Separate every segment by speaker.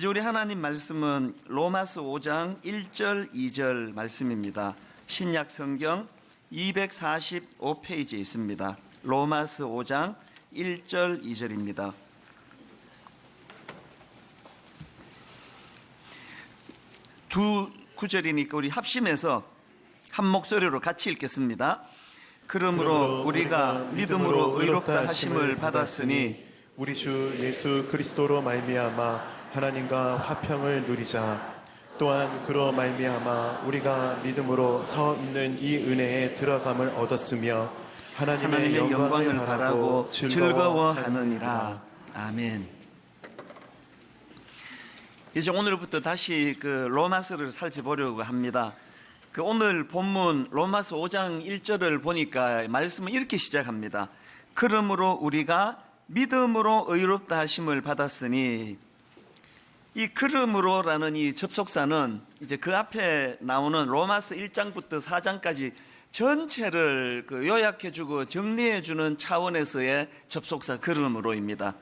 Speaker 1: 이제 우리 하나님 말씀은 로마서 5장 1절 2절 말씀입니다. 신약 성경 245페이지에 있습니다. 로마서 5장 1절 2절입니다. 두 구절이니까 우리 합심해서 한 목소리로 같이 읽겠습니다. 그러므로 우리가 믿음으로 의롭다 하심을 받았으니
Speaker 2: 우리 주 예수 그리스도로 말미암아 하나님과 화평을 누리자. 또한 그로 말미암아 우리가 믿음으로 서 있는 이 은혜에 들어감을 얻었으며 하나님의 영광을 바라고 즐거워하느니라.
Speaker 1: 아멘. 이제 오늘부터 다시 로마서를 살펴보려고 합니다. 오늘 본문 로마서 5장 1절을 보니까 말씀은 이렇게 시작합니다. 그러므로 우리가 믿음으로 의롭다 하심을 받았으니, 이 그러므로라는 이 접속사는 이제 그 앞에 나오는 로마서 1장부터 4장까지 전체를 요약해주고 정리해주는 차원에서의 접속사 그러므로입니다.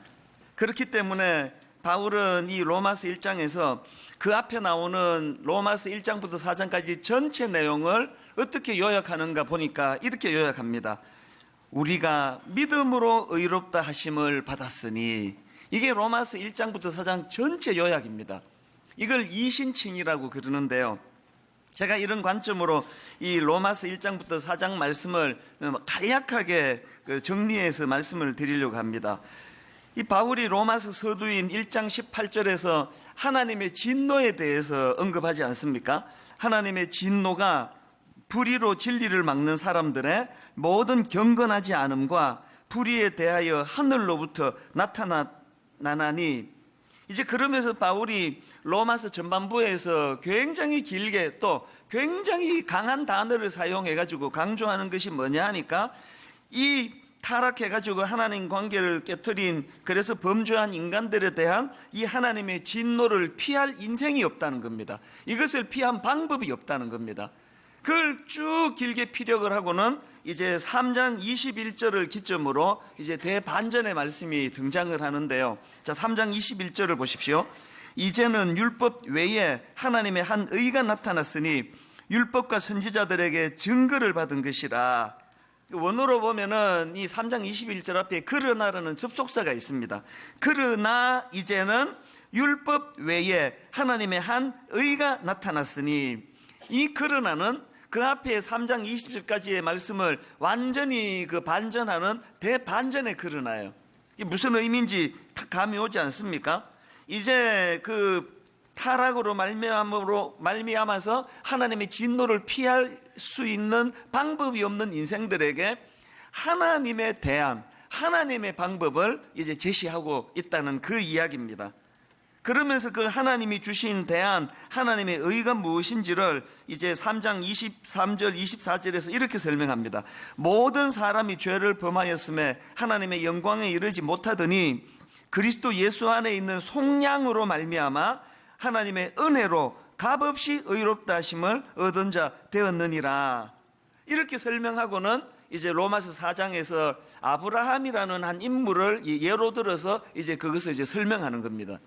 Speaker 1: 그렇기 때문에 바울은 이 로마서 1장에서 그 앞에 나오는 로마서 1장부터 4장까지 전체 내용을 어떻게 요약하는가 보니까 이렇게 요약합니다. 우리가 믿음으로 의롭다 하심을 받았으니, 이게 로마서 1장부터 4장 전체 요약입니다. 이걸 이신칭이라고 그러는데요. 제가 이런 관점으로 이 로마서 1장부터 4장 말씀을 간략하게 정리해서 말씀을 드리려고 합니다. 이 바울이 로마서 서두인 1장 18절에서 하나님의 진노에 대해서 언급하지 않습니까? 하나님의 진노가 불의로 진리를 막는 사람들의 모든 경건하지 않음과 불의에 대하여 하늘로부터 나타나니, 이제 그러면서 바울이 로마서 전반부에서 굉장히 길게 또 굉장히 강한 단어를 사용해가지고 강조하는 것이 뭐냐 하니까, 이 타락해가지고 하나님 관계를 깨트린, 그래서 범죄한 인간들에 대한 이 하나님의 진노를 피할 인생이 없다는 겁니다. 이것을 피한 방법이 없다는 겁니다. 그걸 쭉 길게 피력을 하고는 이제 3장 21절을 기점으로 이제 대반전의 말씀이 등장을 하는데요. 자, 3장 21절을 보십시오. 이제는 율법 외에 하나님의 한 의가 나타났으니 율법과 선지자들에게 증거를 받은 것이라. 원어로 보면은 이 3장 21절 앞에 그러나라는 접속사가 있습니다. 그러나 이제는 율법 외에 하나님의 한 의가 나타났으니, 이 그러나는 그 앞에 3장 20절까지의 말씀을 완전히 반전하는 대반전의 그러나예요. 이게 무슨 의미인지 감이 오지 않습니까? 이제 타락으로 말미암아서 하나님의 진노를 피할 수 있는 방법이 없는 인생들에게 하나님의 대안, 하나님의 방법을 이제 제시하고 있다는 그 이야기입니다. 그러면서 그 하나님이 주신 대안, 하나님의 의가 무엇인지를 이제 3장 23절, 24절에서 이렇게 설명합니다. 모든 사람이 죄를 범하였음에 하나님의 영광에 이르지 못하더니 그리스도 예수 안에 있는 속량으로 말미암아 하나님의 은혜로 값없이 의롭다 하심을 얻은 자 되었느니라. 이렇게 설명하고는 이제 로마서 4장에서 아브라함이라는 한 인물을 예로 들어서 이제 그것을 이제 설명하는 겁니다.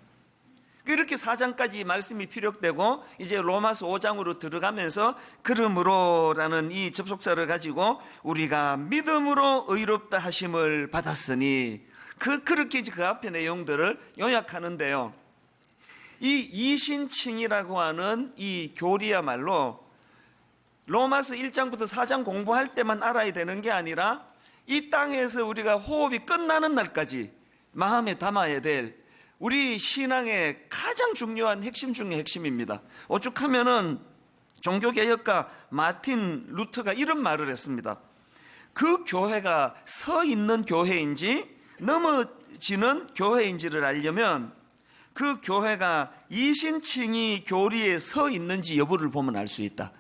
Speaker 1: 이렇게 4장까지 말씀이 피력되고 이제 로마서 5장으로 들어가면서 그러므로라는 이 접속사를 가지고 우리가 믿음으로 의롭다 하심을 받았으니, 그렇게 이제 그 앞에 내용들을 요약하는데요. 이 이신칭이라고 하는 이 교리야말로 로마서 1장부터 4장 공부할 때만 알아야 되는 게 아니라 이 땅에서 우리가 호흡이 끝나는 날까지 마음에 담아야 될 우리 신앙의 가장 중요한 핵심 중의 핵심입니다. 오죽하면은 종교개혁가 마틴 루터가 이런 말을 했습니다. 그 교회가 서 있는 교회인지 넘어지는 교회인지를 알려면 그 교회가 이신칭이 교리에 서 있는지 여부를 보면 알 수 있다.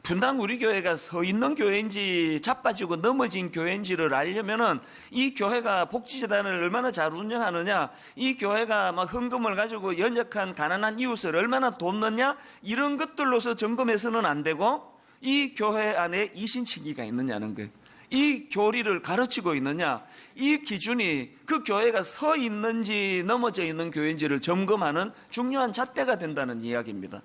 Speaker 1: 분당 우리 교회가 서 있는 교회인지 자빠지고 넘어진 교회인지를 알려면은 이 교회가 복지재단을 얼마나 잘 운영하느냐, 이 교회가 막 헌금을 가지고 연약한 가난한 이웃을 얼마나 돕느냐, 이런 것들로서 점검해서는 안 되고 이 교회 안에 이신칭의가 있느냐는 거예요. 이 교리를 가르치고 있느냐, 이 기준이 그 교회가 서 있는지 넘어져 있는 교회인지를 점검하는 중요한 잣대가 된다는 이야기입니다.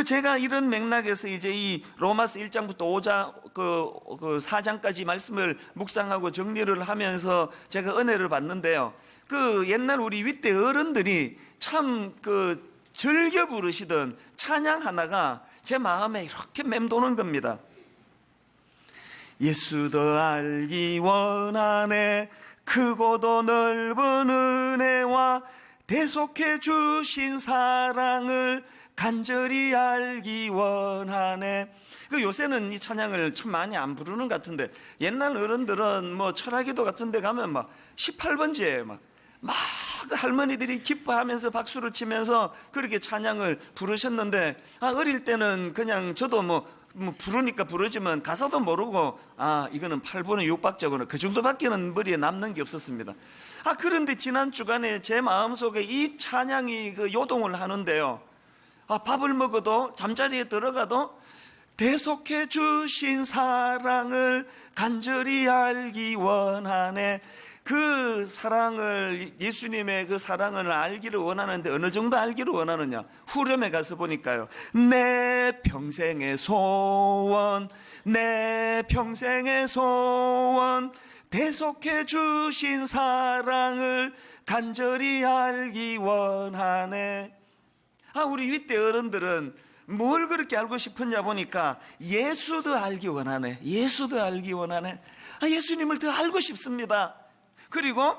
Speaker 1: 제가 이런 맥락에서 이제 이 로마서 1장부터 5장, 4장까지 말씀을 묵상하고 정리를 하면서 제가 은혜를 받는데요. 옛날 우리 윗대 어른들이 참 즐겨 부르시던 찬양 하나가 제 마음에 이렇게 맴도는 겁니다. 예수 더 알기 원하네, 크고도 넓은 은혜와 대속해 주신 사랑을 간절히 알기 원하네. 요새는 이 찬양을 참 많이 안 부르는 것 같은데, 옛날 어른들은 뭐 철학기도 같은 데 가면 막 18번째에 막 할머니들이 기뻐하면서 박수를 치면서 그렇게 찬양을 부르셨는데, 어릴 때는 그냥 저도 뭐 부르니까 부르지만 가사도 모르고 이거는 8분의 6박자구나, 그 정도밖에는 머리에 남는 게 없었습니다. 그런데 지난 주간에 제 마음속에 이 찬양이 요동을 하는데요. 밥을 먹어도 잠자리에 들어가도 대속해 주신 사랑을 간절히 알기 원하네. 그 사랑을, 예수님의 그 사랑을 알기를 원하는데 어느 정도 알기를 원하느냐? 후렴에 가서 보니까요, 내 평생의 소원, 내 평생의 소원, 대속해 주신 사랑을 간절히 알기 원하네. 우리 윗대 어른들은 뭘 그렇게 알고 싶었냐 보니까 예수도 알기 원하네. 예수도 알기 원하네. 예수님을 더 알고 싶습니다. 그리고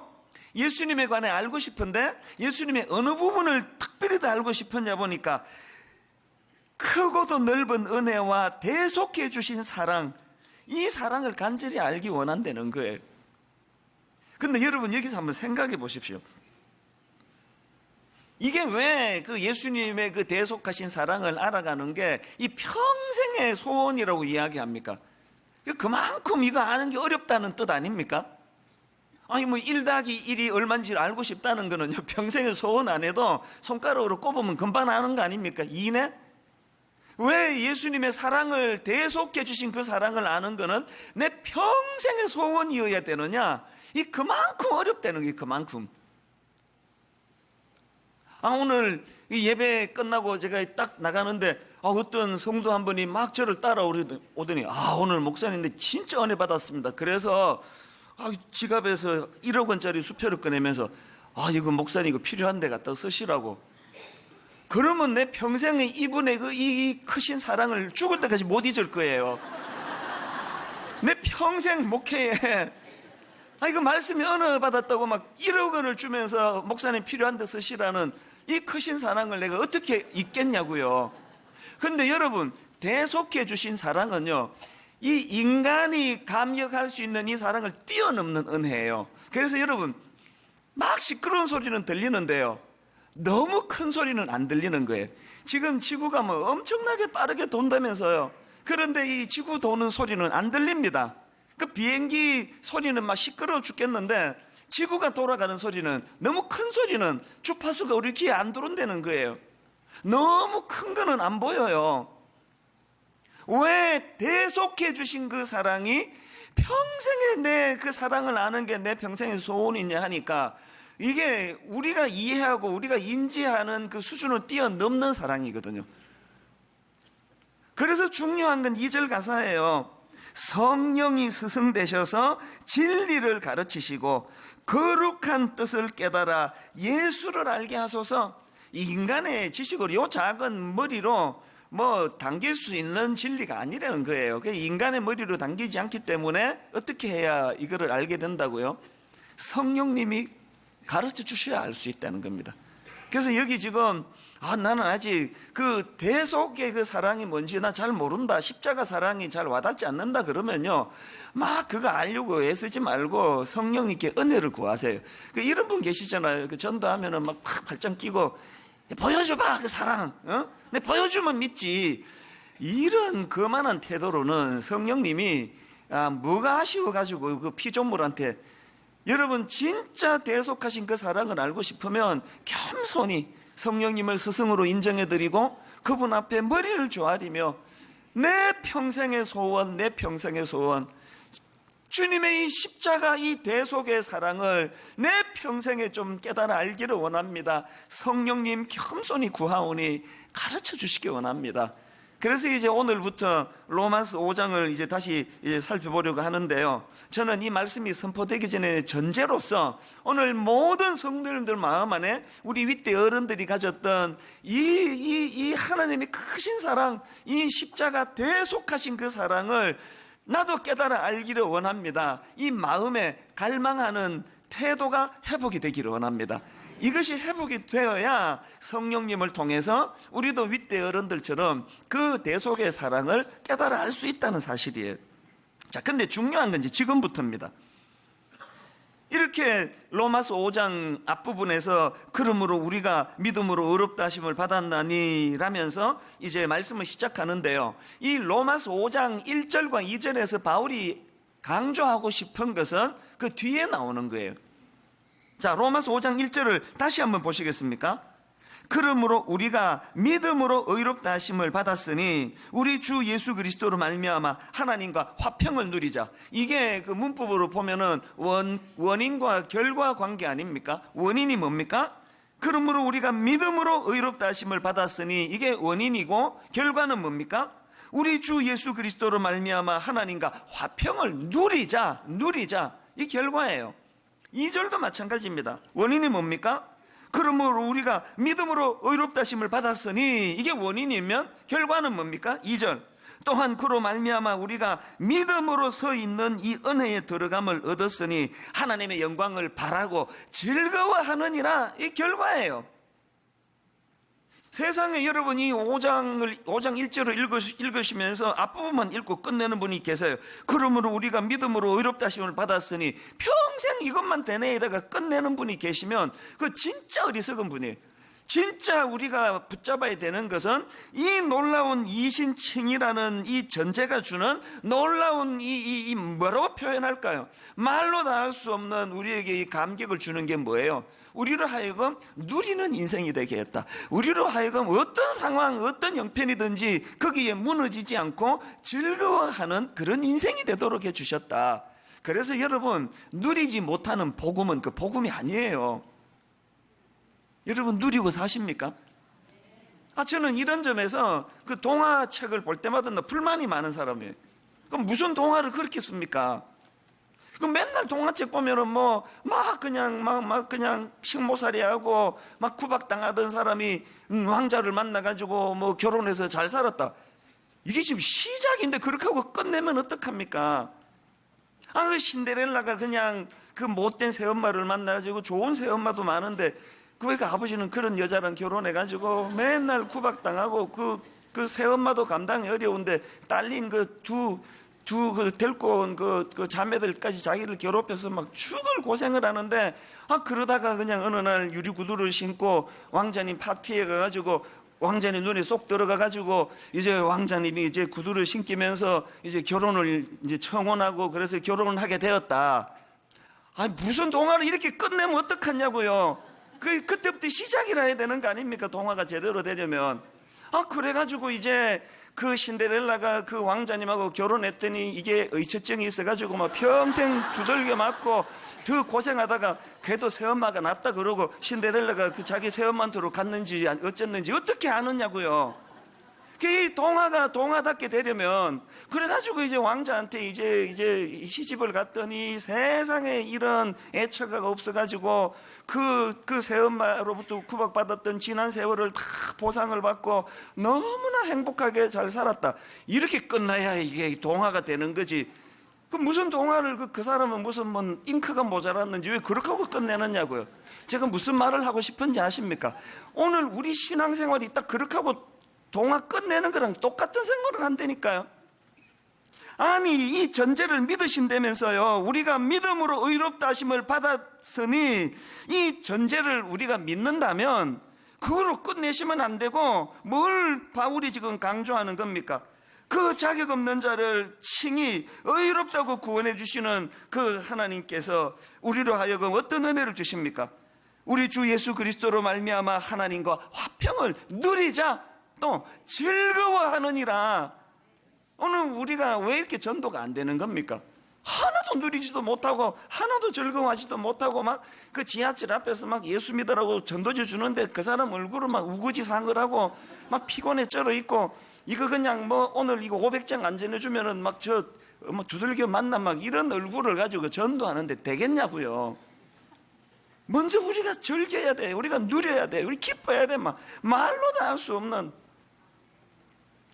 Speaker 1: 예수님에 관해 알고 싶은데 예수님의 어느 부분을 특별히 더 알고 싶었냐 보니까 크고도 넓은 은혜와 대속해 주신 사랑, 이 사랑을 간절히 알기 원한다는 거예요. 근데 여러분 여기서 한번 생각해 보십시오. 이게 왜 예수님의 대속하신 사랑을 알아가는 게 이 평생의 소원이라고 이야기합니까? 그만큼 이거 아는 게 어렵다는 뜻 아닙니까? 1 더하기 1이 얼마인지 알고 싶다는 거는요, 평생의 소원 안 해도 손가락으로 꼽으면 금방 아는 거 아닙니까? 2네? 왜 예수님의 사랑을 대속해 주신 그 사랑을 아는 거는 내 평생의 소원이어야 되느냐? 그만큼 어렵다는 게 그만큼. 오늘 예배 끝나고 제가 딱 나가는데 어떤 성도 한 분이 막 저를 따라오더니 오늘 목사님인데 진짜 은혜 받았습니다. 그래서 지갑에서 1억 원짜리 수표를 꺼내면서 이거 목사님 이거 필요한 데 갖다 쓰시라고. 그러면 내 평생에 이분의 이 크신 사랑을 죽을 때까지 못 잊을 거예요. 내 평생 목회에 이거 말씀이 은혜 받았다고 막 1억 원을 주면서 목사님 필요한 데 쓰시라는 이 크신 사랑을 내가 어떻게 잊겠냐고요. 그런데 여러분, 대속해 주신 사랑은요, 이 인간이 감격할 수 있는 이 사랑을 뛰어넘는 은혜예요. 그래서 여러분, 막 시끄러운 소리는 들리는데요, 너무 큰 소리는 안 들리는 거예요. 지금 지구가 뭐 엄청나게 빠르게 돈다면서요. 그런데 이 지구 도는 소리는 안 들립니다. 비행기 소리는 막 시끄러워 죽겠는데 지구가 돌아가는 소리는, 너무 큰 소리는 주파수가 우리 귀에 안 들어온다는 거예요. 너무 큰 거는 안 보여요. 왜? 대속해 주신 그 사랑이 평생에 내 그 사랑을 아는 게 내 평생의 소원이냐 하니까, 이게 우리가 이해하고 우리가 인지하는 그 수준을 뛰어넘는 사랑이거든요. 그래서 중요한 건 2절 가사예요. 성령이 스승되셔서 진리를 가르치시고 거룩한 뜻을 깨달아 예수를 알게 하소서. 이 인간의 지식으로, 이 작은 머리로 당길 수 있는 진리가 아니라는 거예요. 인간의 머리로 당기지 않기 때문에 어떻게 해야 이거를 알게 된다고요? 성령님이 가르쳐 주셔야 알 수 있다는 겁니다. 그래서 여기 지금 나는 아직 그 대속의 그 사랑이 뭔지 나 잘 모른다, 십자가 사랑이 잘 와닿지 않는다 그러면요, 막 그거 알려고 애쓰지 말고 성령님께 은혜를 구하세요. 이런 분 계시잖아요. 전도하면은 막 발장 끼고 보여줘봐 그 사랑, 내 보여주면 믿지. 이런 거만한 태도로는 성령님이 뭐가 아쉬워가지고 그 피조물한테, 여러분 진짜 대속하신 그 사랑을 알고 싶으면 겸손히 성령님을 스승으로 인정해드리고 그분 앞에 머리를 조아리며 내 평생의 소원, 내 평생의 소원, 주님의 이 십자가, 이 대속의 사랑을 내 평생에 좀 깨달아 알기를 원합니다. 성령님 겸손히 구하오니 가르쳐 주시기 원합니다. 그래서 이제 오늘부터 로마서 5장을 이제 다시 살펴보려고 하는데요. 저는 이 말씀이 선포되기 전에 전제로서 오늘 모든 성도님들 마음 안에 우리 윗대 어른들이 가졌던 이 하나님의 크신 사랑, 이 십자가 대속하신 그 사랑을 나도 깨달아 알기를 원합니다. 이 마음에 갈망하는 태도가 회복이 되기를 원합니다. 이것이 회복이 되어야 성령님을 통해서 우리도 윗대 어른들처럼 그 대속의 사랑을 깨달아 알 수 있다는 사실이에요. 자, 근데 중요한 건 이제 지금부터입니다. 이렇게 로마서 5장 앞부분에서 그러므로 우리가 믿음으로 의롭다 하심을 받았나니 라면서 이제 말씀을 시작하는데요. 이 로마서 5장 1절과 2절에서 바울이 강조하고 싶은 것은 그 뒤에 나오는 거예요. 자, 로마서 5장 1절을 다시 한번 보시겠습니까? 그러므로 우리가 믿음으로 의롭다 하심을 받았으니 우리 주 예수 그리스도로 말미암아 하나님과 화평을 누리자. 이게 그 문법으로 보면은 원인과 결과 관계 아닙니까? 원인이 뭡니까? 그러므로 우리가 믿음으로 의롭다 하심을 받았으니 이게 원인이고, 결과는 뭡니까? 우리 주 예수 그리스도로 말미암아 하나님과 화평을 누리자. 이 결과예요. 2절도 마찬가지입니다. 원인이 뭡니까? 그러므로 우리가 믿음으로 의롭다 하심을 받았으니 이게 원인이면 결과는 뭡니까? 2절. 또한 그로 말미암아 우리가 믿음으로 서 있는 이 은혜에 들어감을 얻었으니 하나님의 영광을 바라고 즐거워하느니라. 이 결과예요. 세상에 여러분이 5장 1절을 읽으시면서 앞부분만 읽고 끝내는 분이 계세요. 그러므로 우리가 믿음으로 의롭다 하심을 받았으니 평생 이것만 되뇌에다가 끝내는 분이 계시면 그 진짜 어리석은 분이에요. 진짜 우리가 붙잡아야 되는 것은 이 놀라운 이신칭이라는 이 전제가 주는 놀라운 이 뭐라고 표현할까요? 말로 다 할 수 없는 우리에게 이 감격을 주는 게 뭐예요? 우리로 하여금 누리는 인생이 되게 했다. 우리로 하여금 어떤 상황, 어떤 형편이든지 거기에 무너지지 않고 즐거워하는 그런 인생이 되도록 해주셨다. 그래서 여러분, 누리지 못하는 복음은 그 복음이 아니에요. 여러분 누리고 사십니까? 저는 이런 점에서 그 동화책을 볼 때마다 불만이 많은 사람이에요. 그럼 무슨 동화를 그렇게 씁니까? 그 맨날 동화책 보면은 막 그냥 식모살이하고 막 구박당하던 사람이 왕자를 만나가지고 결혼해서 잘 살았다. 이게 지금 시작인데 그렇게 하고 끝내면 어떡합니까? 그 신데렐라가 그냥 그 못된 새엄마를 만나가지고 좋은 새엄마도 많은데 왜 그 아버지는 그런 여자랑 결혼해가지고 맨날 구박당하고 그 새엄마도 감당이 어려운데 딸린 그 데리고 온 그 자매들까지 자기를 괴롭혀서 막 죽을 고생을 하는데 그러다가 그냥 어느 날 유리구두를 신고 왕자님 파티에 가가지고 왕자님 눈에 쏙 들어가가지고 이제 왕자님이 이제 구두를 신기면서 이제 결혼을 이제 청혼하고 그래서 결혼을 하게 되었다. 무슨 동화를 이렇게 끝내면 어떡하냐고요. 그때부터 시작이라 해야 되는 거 아닙니까? 동화가 제대로 되려면. 그래가지고 이제 그 신데렐라가 그 왕자님하고 결혼했더니 이게 의처증이 있어가지고 막 평생 두들겨 맞고 더 고생하다가 걔도 새엄마가 낫다 그러고 신데렐라가 그 자기 새엄마한테로 갔는지 어쨌는지 어떻게 아느냐고요. 이 동화가 동화답게 되려면 그래가지고 이제 왕자한테 이제 시집을 갔더니 세상에 이런 애처가 없어가지고 그 새엄마로부터 구박받았던 지난 세월을 다 보상을 받고 너무나 행복하게 잘 살았다. 이렇게 끝나야 이게 동화가 되는 거지. 그 무슨 동화를 그 사람은 무슨 잉크가 모자랐는지 왜 그렇게 하고 끝내느냐고요. 제가 무슨 말을 하고 싶은지 아십니까? 오늘 우리 신앙생활이 딱 그렇게 하고 동화 끝내는 거랑 똑같은 생활을 한다니까요. 이 전제를 믿으신다면서요. 우리가 믿음으로 의롭다 하심을 받았으니 이 전제를 우리가 믿는다면 그거로 끝내시면 안 되고 뭘 바울이 지금 강조하는 겁니까? 그 자격 없는 자를 칭히 의롭다고 구원해 주시는 그 하나님께서 우리로 하여금 어떤 은혜를 주십니까? 우리 주 예수 그리스도로 말미암아 하나님과 화평을 누리자, 또 즐거워하느니라. 오늘 우리가 왜 이렇게 전도가 안 되는 겁니까? 하나도 누리지도 못하고 하나도 즐거워하지도 못하고 막 그 지하철 앞에서 막 예수 믿으라고 전도지 주는데 그 사람 얼굴을 막 우거지상을 하고 막 피곤해 쩔어 있고, 이거 그냥 뭐 오늘 이거 500장 안 전해주면은 막 저 뭐 두들겨 맞나 막 이런 얼굴을 가지고 전도하는데 되겠냐고요. 먼저 우리가 즐겨야 돼. 우리가 누려야 돼. 우리 기뻐야 돼. 막 말로 다 할 수 없는.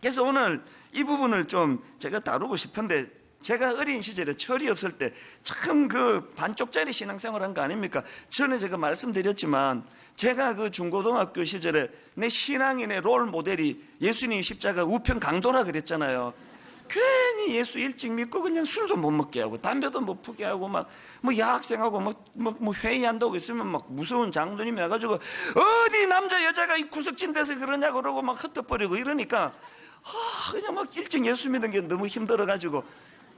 Speaker 1: 그래서 오늘 이 부분을 좀 제가 다루고 싶은데, 제가 어린 시절에 철이 없을 때 참 그 반쪽짜리 신앙생활 한 거 아닙니까? 전에 제가 말씀드렸지만 제가 그 중고등학교 시절에 내 신앙인의 롤 모델이 예수님 십자가 우편 강도라 그랬잖아요. 괜히 예수 일찍 믿고 그냥 술도 못 먹게 하고 담배도 못 피게 하고 막 뭐 여학생하고 뭐 회의한다고 있으면 막 무서운 장로님이 와가지고 어디 남자 여자가 이 구석진 데서 그러냐고 그러고 막 흩어버리고 이러니까 그냥 막 일찍 예수 믿는 게 너무 힘들어가지고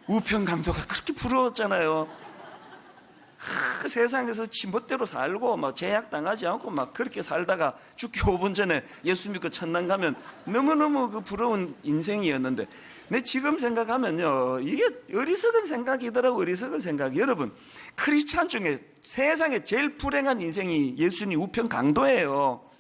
Speaker 1: 우편 강도가 그렇게 부러웠잖아요. 세상에서 지멋대로 살고 막 제약당하지 않고 막 그렇게 살다가 죽기 5분 전에 예수 믿고 천당 가면 너무너무 그 부러운 인생이었는데, 내 지금 생각하면요, 이게 어리석은 생각이더라고. 어리석은 생각. 여러분, 크리스찬 중에 세상에 제일 불행한 인생이 예수님 우편 강도예요.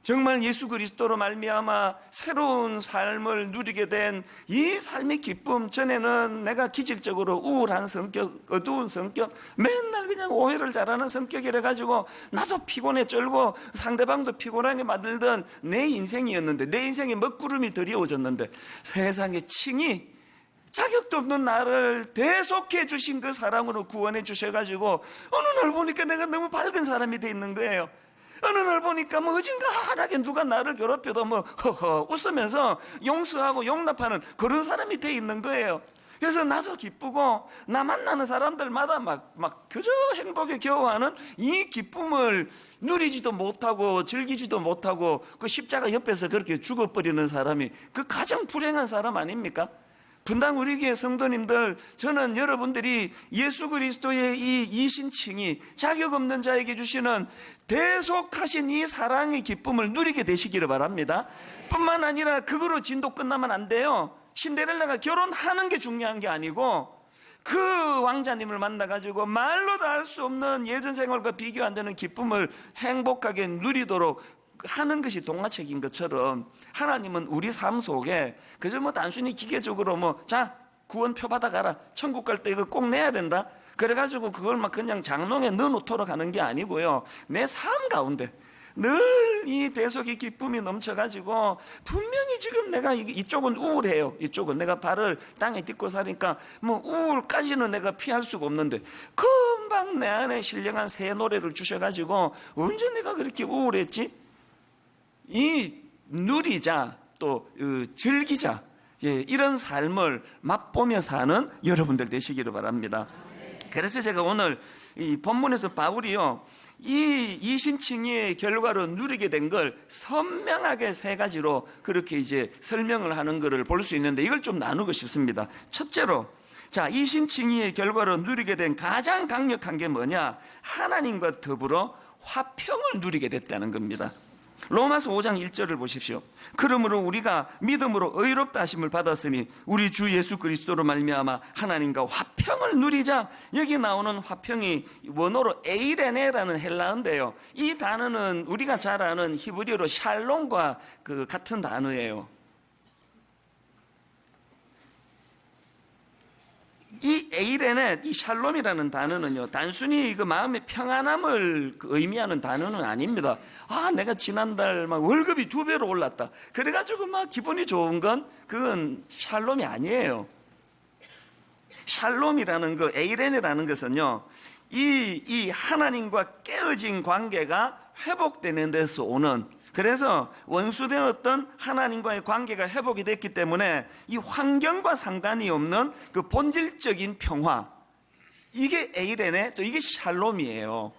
Speaker 1: 정말 예수 그리스도로 말미암아 새로운 삶을 누리게 된 이 삶의 기쁨, 전에는 내가 기질적으로 우울한 성격, 어두운 성격, 맨날 그냥 오해를 잘하는 성격이라 가지고 나도 피곤해 쩔고 상대방도 피곤하게 만들던 내 인생이었는데, 내 인생에 먹구름이 드리워졌는데, 세상에 칭이 자격도 없는 나를 대속해 주신 그 사랑으로 구원해 주셔가지고 어느 날 보니까 내가 너무 밝은 사람이 돼 있는 거예요. 어느 날 보니까 뭐 어진간하게 누가 나를 괴롭혀도 뭐 허허 웃으면서 용서하고 용납하는 그런 사람이 돼 있는 거예요. 그래서 나도 기쁘고 나 만나는 사람들마다 막 그저 행복에 겨워하는 이 기쁨을 누리지도 못하고 즐기지도 못하고 그 십자가 옆에서 그렇게 죽어버리는 사람이 그 가장 불행한 사람 아닙니까? 분당 우리 교회 성도님들, 저는 여러분들이 예수 그리스도의 이 이신칭이 자격 없는 자에게 주시는 대속하신 이 사랑의 기쁨을 누리게 되시기를 바랍니다. 뿐만 아니라 그거로 진도 끝나면 안 돼요. 신데렐라가 결혼하는 게 중요한 게 아니고 그 왕자님을 만나가지고 말로도 할 수 없는 예전 생활과 비교 안 되는 기쁨을 행복하게 누리도록 하는 것이 동화책인 것처럼, 하나님은 우리 삶 속에 그저 뭐 단순히 기계적으로 자 구원표 받아가라, 천국 갈 때 이거 꼭 내야 된다 그래가지고 그걸 막 그냥 장롱에 넣어놓도록 하는 게 아니고요, 내 삶 가운데 늘 이 대속의 기쁨이 넘쳐가지고, 분명히 지금 내가 이쪽은 우울해요. 이쪽은 내가 발을 땅에 딛고 사니까 뭐 우울까지는 내가 피할 수가 없는데, 금방 내 안에 신령한 새 노래를 주셔가지고 언제 내가 그렇게 우울했지? 이 누리자, 또 즐기자, 이런 삶을 맛보며 사는 여러분들 되시기를 바랍니다. 그래서 제가 오늘 이 본문에서 바울이요, 이 이신칭의의 결과로 누리게 된 걸 선명하게 세 가지로 그렇게 이제 설명을 하는 것을 볼 수 있는데, 이걸 좀 나누고 싶습니다. 첫째로, 자, 이신칭의의 결과로 누리게 된 가장 강력한 게 뭐냐? 하나님과 더불어 화평을 누리게 됐다는 겁니다. 로마서 5장 1절을 보십시오. 그러므로 우리가 믿음으로 의롭다 하심을 받았으니 우리 주 예수 그리스도로 말미암아 하나님과 화평을 누리자. 여기 나오는 화평이 원어로 에이레네라는 헬라어인데요, 이 단어는 우리가 잘 아는 히브리어로 샬롬과 그 같은 단어예요. 이 에이레네, 이 샬롬이라는 단어는요, 단순히 그 마음의 평안함을 의미하는 단어는 아닙니다. 내가 지난달 막 월급이 2배로 올랐다 그래가지고 막 기분이 좋은 건, 그건 샬롬이 아니에요. 샬롬이라는 거, 에이레네라는 것은요, 이 하나님과 깨어진 관계가 회복되는 데서 오는, 그래서 원수되었던 하나님과의 관계가 회복이 됐기 때문에 이 환경과 상관이 없는 그 본질적인 평화, 이게 에이레네, 또 이게 샬롬이에요.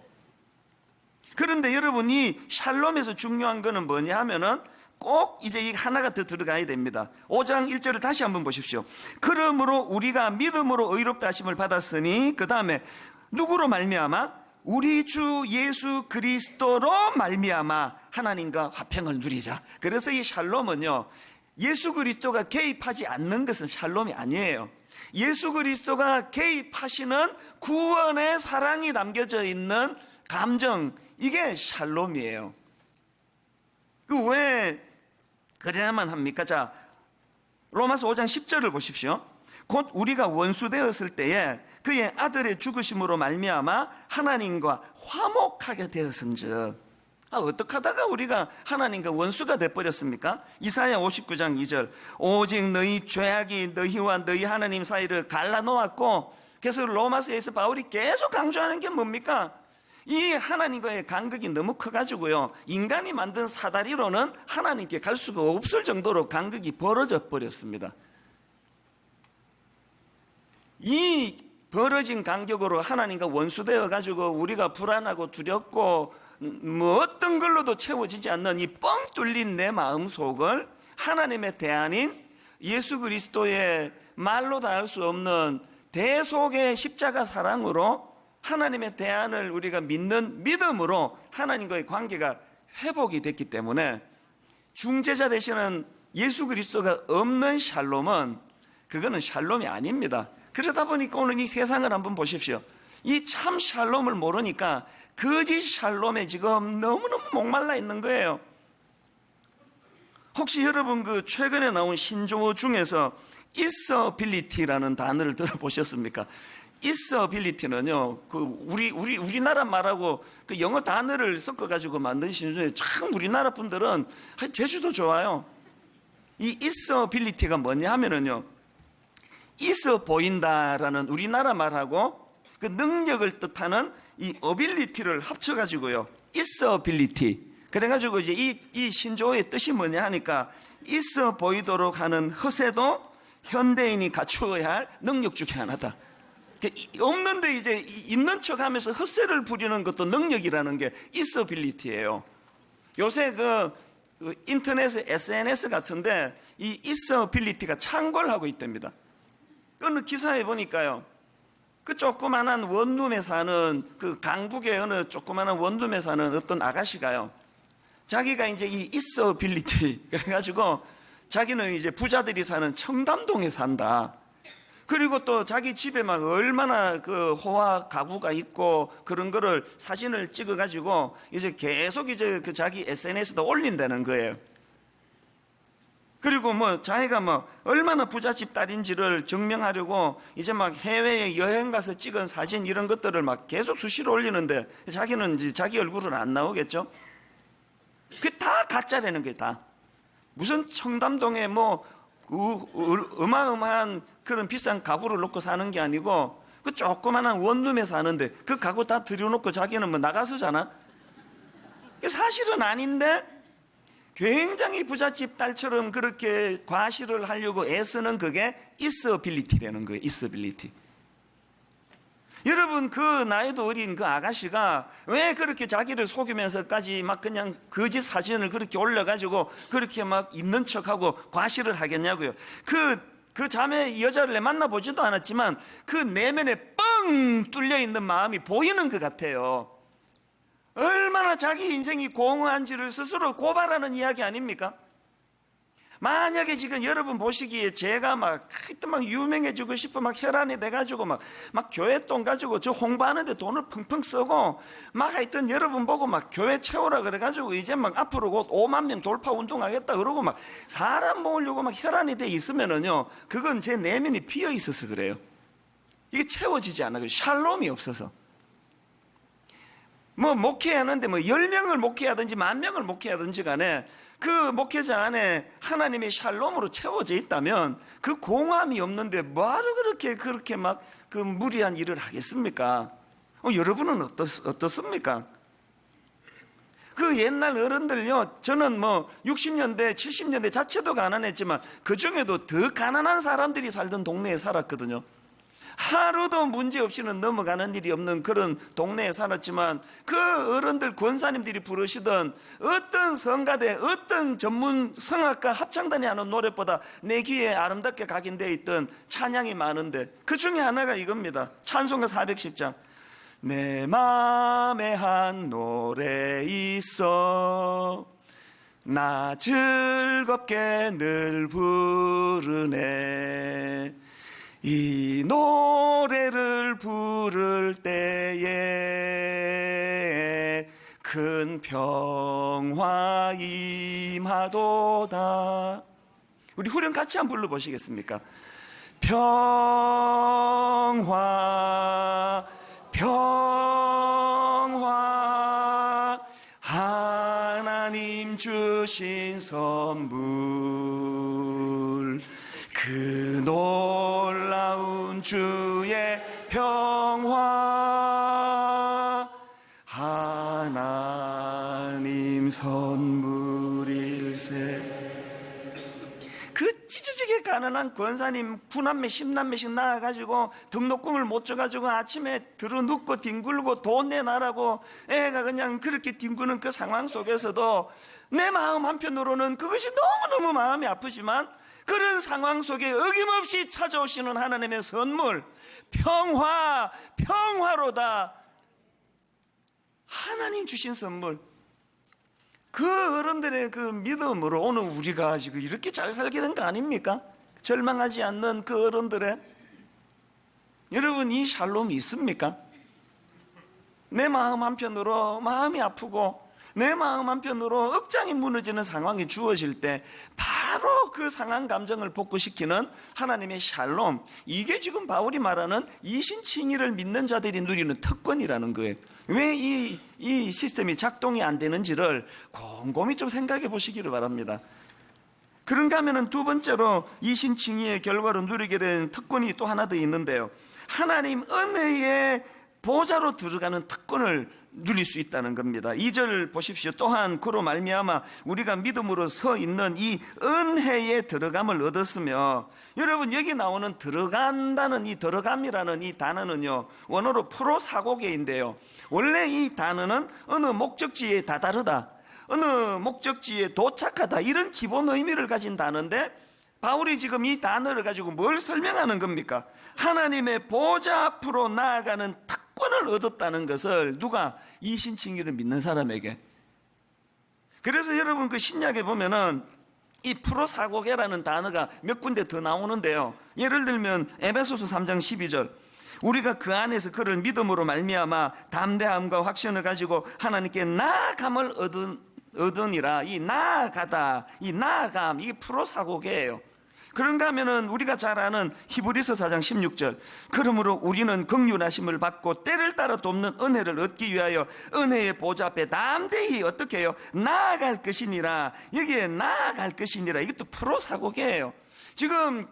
Speaker 1: 그런데 여러분이 샬롬에서 중요한 거는 뭐냐 하면은 꼭 이제 이 하나가 더 들어가야 됩니다. 5장 1절을 다시 한번 보십시오. 그러므로 우리가 믿음으로 의롭다 하심을 받았으니, 그 다음에 누구로 말미암아? 우리 주 예수 그리스도로 말미암아 하나님과 화평을 누리자. 그래서 이 샬롬은요, 예수 그리스도가 개입하지 않는 것은 샬롬이 아니에요. 예수 그리스도가 개입하시는 구원의 사랑이 담겨져 있는 감정, 이게 샬롬이에요. 왜 그래야만 합니까? 자, 로마서 5장 10절을 보십시오. 곧 우리가 원수 되었을 때에 그의 아들의 죽으심으로 말미암아 하나님과 화목하게 되었은즉. 어떻게 하다가 우리가 하나님과 원수가 돼버렸습니까? 이사야 59장 2절. 오직 너희 죄악이 너희와 너희 하나님 사이를 갈라놓았고, 그래서 로마서에서 바울이 계속 강조하는 게 뭡니까? 이 하나님과의 간극이 너무 커가지고요, 인간이 만든 사다리로는 하나님께 갈 수가 없을 정도로 간극이 벌어져 버렸습니다. 이 벌어진 간격으로 하나님과 원수되어 가지고 우리가 불안하고 두렵고 어떤 걸로도 채워지지 않는 이 뻥 뚫린 내 마음속을 하나님의 대안인 예수 그리스도의 말로 다 할 수 없는 대속의 십자가 사랑으로 하나님의 대안을 우리가 믿는 믿음으로 하나님과의 관계가 회복이 됐기 때문에 중재자 되시는 예수 그리스도가 없는 샬롬은, 그거는 샬롬이 아닙니다. 그러다 보니까 오늘 이 세상을 한번 보십시오. 이 참 샬롬을 모르니까 거짓 샬롬에 지금 너무너무 목말라 있는 거예요. 혹시 여러분 최근에 나온 신조어 중에서 있어빌리티라는 단어를 들어보셨습니까? 있어빌리티는요, 우리나라 말하고 그 영어 단어를 섞어가지고 만든 신조어에 참 우리나라 분들은 제주도 좋아요. 이 있어빌리티가 뭐냐 하면은요, 있어 보인다라는 우리나라 말하고 그 능력을 뜻하는 이 어빌리티를 합쳐가지고요, 있어빌리티. 그래가지고 이제 이 신조어의 뜻이 뭐냐 하니까, 있어 보이도록 하는 허세도 현대인이 갖추어야 할 능력 중에 하나다. 없는데 이제 있는 척 하면서 헛세를 부리는 것도 능력이라는 게 있어빌리티예요. 요새 인터넷에 SNS 같은데 이 있어빌리티가 창궐하고 있답니다. 어느 기사에 보니까요, 그 조그만한 원룸에 사는 강북의 어느 조그만한 원룸에 사는 어떤 아가씨가요, 자기가 이제 이 있어빌리티 그래가지고 자기는 이제 부자들이 사는 청담동에 산다. 그리고 또 자기 집에 막 얼마나 호화 가구가 있고 그런 거를 사진을 찍어가지고 이제 계속 이제 자기 SNS에도 올린다는 거예요. 그리고 자기가 얼마나 부잣집 딸인지를 증명하려고 이제 막 해외에 여행 가서 찍은 사진 이런 것들을 막 계속 수시로 올리는데, 자기는 이제 자기 얼굴은 안 나오겠죠? 그게 다 가짜라는 거예요, 다. 무슨 청담동에 어마어마한 그런 비싼 가구를 놓고 사는 게 아니고 그 조그만한 원룸에 사는데 그 가구 다 들여놓고 자기는 나가서잖아. 사실은 아닌데 굉장히 부잣집 딸처럼 그렇게 과시를 하려고 애쓰는 그게 있어빌리티라는 거예요. 있어빌리티. 여러분, 그 나이도 어린 그 아가씨가 왜 그렇게 자기를 속이면서까지 막 그냥 거짓 사진을 그렇게 올려가지고 그렇게 막 있는 척하고 과시를 하겠냐고요. 그 자매 여자를 내 만나보지도 않았지만 그 내면에 뻥 뚫려 있는 마음이 보이는 것 같아요. 얼마나 자기 인생이 공허한지를 스스로 고발하는 이야기 아닙니까? 만약에 지금 여러분 보시기에 제가 막 유명해지고 싶어 막 혈안이 돼가지고 막 교회 돈 가지고 저 홍보하는데 돈을 펑펑 쓰고 막 하여튼 여러분 보고 막 교회 채우라 그래가지고 이제 막 앞으로 곧 5만 명 돌파 운동하겠다 그러고 막 사람 모으려고 막 혈안이 돼 있으면은요, 그건 제 내면이 비어 있어서 그래요. 이게 채워지지 않아요. 샬롬이 없어서. 목회하는데 10명을 목회하든지 10,000명을 목회하든지 간에 그 목회자 안에 하나님의 샬롬으로 채워져 있다면 그 공함이 없는데 뭐하러 그렇게 막 그 무리한 일을 하겠습니까? 여러분은 어떻습니까? 그 옛날 어른들요, 저는 60년대 70년대 자체도 가난했지만 그 중에도 더 가난한 사람들이 살던 동네에 살았거든요. 하루도 문제 없이는 넘어가는 일이 없는 그런 동네에 살았지만 그 어른들 권사님들이 부르시던 어떤 성가대, 어떤 전문 성악가 합창단이 하는 노래보다 내 귀에 아름답게 각인되어 있던 찬양이 많은데 그 중에 하나가 이겁니다. 찬송가 410장. 내 맘에 한 노래 있어 나 즐겁게 늘 부르네. 이 노래를 부를 때에 큰 평화 임하도다. 우리 후렴 같이 한번 불러보시겠습니까? 평화 평화 하나님 주신 선물 그 놀라운 주의 평화 하나님 선물일세. 그 찢어지게 가난한 권사님 9남매 10남매씩 나와가지고 등록금을 못 줘가지고 아침에 들어 눕고 뒹굴고 돈 내놔라고 애가 그냥 그렇게 뒹구는 그 상황 속에서도 내 마음 한편으로는 그것이 너무너무 마음이 아프지만 그런 상황 속에 어김없이 찾아오시는 하나님의 선물 평화 평화로다. 하나님 주신 선물, 그 어른들의 그 믿음으로 오늘 우리가 지금 이렇게 잘 살게 된 거 아닙니까? 절망하지 않는 그 어른들의, 여러분 이 샬롬이 있습니까? 내 마음 한편으로 마음이 아프고 내 마음 한편으로 억장이 무너지는 상황이 주어질 때 바로 그 상한 감정을 복구시키는 하나님의 샬롬, 이게 지금 바울이 말하는 이신칭의를 믿는 자들이 누리는 특권이라는 거예요. 왜 이 시스템이 작동이 안 되는지를 곰곰이 좀 생각해 보시기를 바랍니다. 그런가 하면은 두 번째로 이신칭의의 결과로 누리게 된 특권이 또 하나 더 있는데요, 하나님 은혜의 보좌로 들어가는 특권을 누릴 수 있다는 겁니다. 2절 보십시오. 또한 그로 말미암아 우리가 믿음으로 서 있는 이 은혜에 들어감을 얻었으며, 여러분 여기 나오는 들어간다는 이 들어감이라는 이 단어는요, 원어로 프로사고계인데요, 원래 이 단어는 어느 목적지에 다다르다, 어느 목적지에 도착하다, 이런 기본 의미를 가진 단어인데 바울이 지금 이 단어를 가지고 뭘 설명하는 겁니까? 하나님의 보좌 앞으로 나아가는 특권을 얻었다는 것을 누가? 이신칭의를 믿는 사람에게. 그래서 여러분 그 신약에 보면은 이 프로사고계라는 단어가 몇 군데 더 나오는데요, 예를 들면 에베소서 3장 12절, 우리가 그 안에서 그를 믿음으로 말미암아 담대함과 확신을 가지고 하나님께 나아감을 얻으니라. 이 나아가다, 이 나아감, 이게 프로사고계예요. 그런가 하면은 우리가 잘 아는 히브리서 4장 16절, 그러므로 우리는 긍휼하심을 받고 때를 따라 돕는 은혜를 얻기 위하여 은혜의 보좌 앞에 담대히 어떻게 해요? 나아갈 것이니라. 여기에 나아갈 것이니라, 이것도 프로사고계예요. 지금